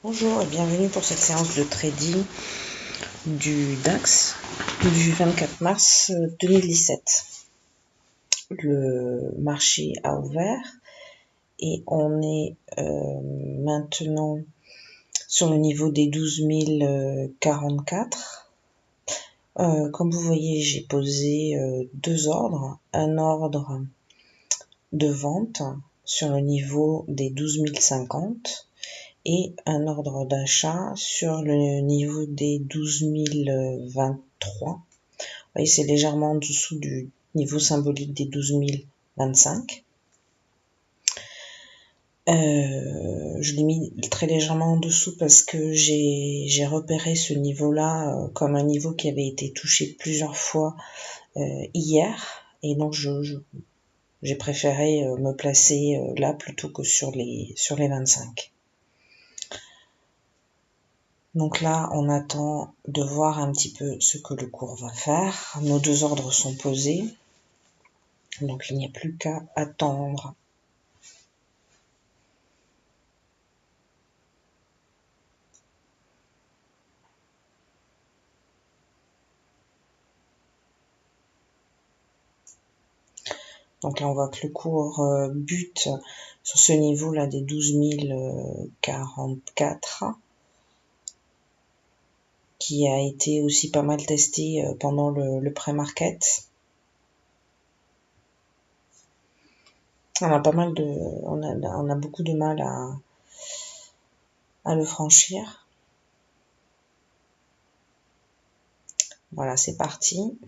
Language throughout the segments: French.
Bonjour et bienvenue pour cette séance de trading du DAX du 24 mars 2017. Le marché a ouvert et on est maintenant sur le niveau des 12 044. Comme vous voyez, j'ai posé deux ordres. Un ordre de vente sur le niveau des 12 050 et un ordre d'achat sur le niveau des 12 023. Vous voyez, c'est légèrement en dessous du niveau symbolique des 12 025. Je l'ai mis très légèrement en dessous parce que j'ai repéré ce niveau-là comme un niveau qui avait été touché plusieurs fois hier, et donc j'ai préféré me placer là plutôt que sur les 25. Donc là, on attend de voir un petit peu ce que le cours va faire. Nos deux ordres sont posés, donc il n'y a plus qu'à attendre. Donc là, on voit que le cours bute sur ce niveau-là des 12 044, qui a été aussi pas mal testé pendant le pré-market. On a on a beaucoup de mal à le franchir. Voilà, c'est parti.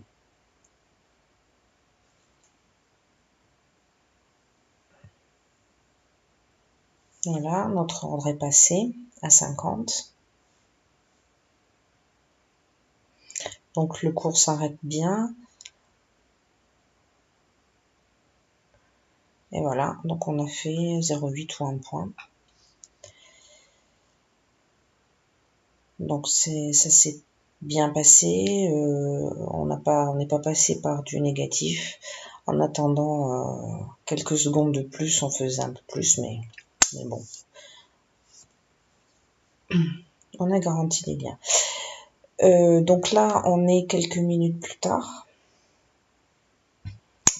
Voilà, notre ordre est passé à 50. Donc le cours s'arrête bien. Et voilà, donc on a fait 0,8 ou 1 point. Donc ça s'est bien passé. On n'est pas passé par du négatif. En attendant quelques secondes de plus, on faisait un peu plus, mais bon. On a garanti les biens. Donc là, on est quelques minutes plus tard.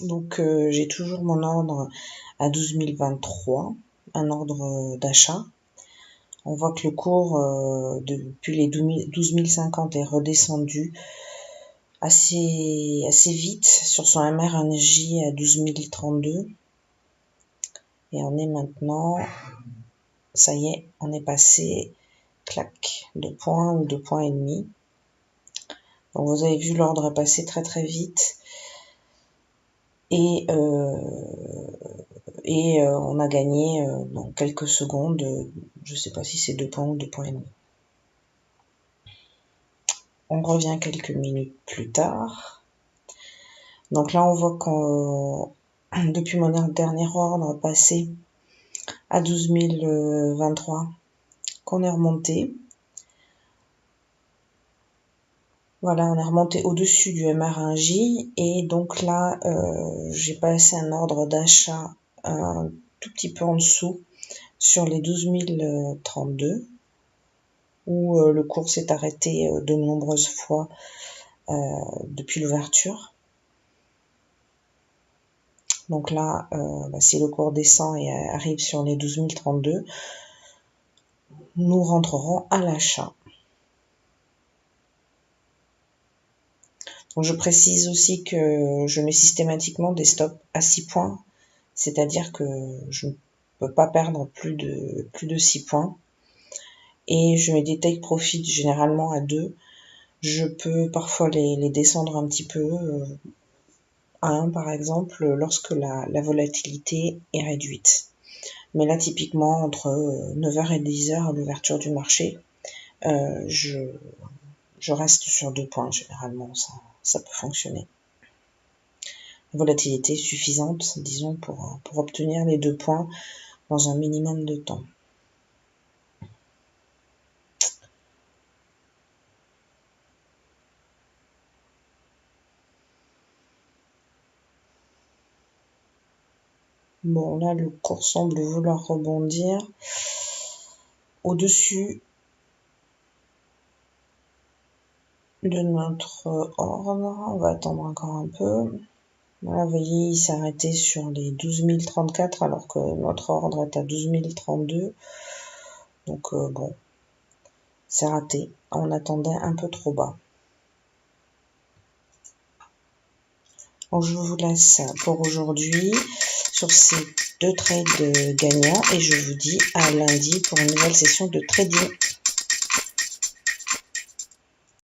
Donc j'ai toujours mon ordre à 12 023, un ordre d'achat. On voit que le cours depuis les 12 050 est redescendu assez vite sur son MRNJ à 12 032. Et on est maintenant, ça y est, on est passé, clac, 2 points ou 2 points et demi. Donc vous avez vu, l'ordre est passé très très vite. Et on a gagné dans quelques secondes, je ne sais pas si c'est 2 points ou 2 points et demi. On revient quelques minutes plus tard. Donc là, on voit qu'on, depuis mon dernier ordre passé à 12 023, qu'on est remonté. Voilà, on est remonté au-dessus du MRNJ, et donc là, j'ai passé un ordre d'achat un tout petit peu en dessous sur les 12 032, où le cours s'est arrêté de nombreuses fois depuis l'ouverture. Donc là, si le cours descend et arrive sur les 12 032, nous rentrerons à l'achat. Donc je précise aussi que je mets systématiquement des stops à 6 points, c'est-à-dire que je ne peux pas perdre plus de 6 points. Et je mets des take profit généralement à 2. Je peux parfois les descendre un petit peu, à 1 par exemple, lorsque la volatilité est réduite. Mais là, typiquement, entre 9h et 10h à l'ouverture du marché, je reste sur 2 points, généralement, ça peut fonctionner. La volatilité est suffisante, disons, pour obtenir les 2 points dans un minimum de temps. Bon, là, le cours semble vouloir rebondir au-dessus de notre ordre. On va attendre encore un peu. Voilà, vous voyez, il s'est arrêté sur les 12 034 alors que notre ordre est à 12 032. Donc bon, c'est raté. On attendait un peu trop bas. Donc je vous laisse pour aujourd'hui sur ces 2 trades gagnants et je vous dis à lundi pour une nouvelle session de trading.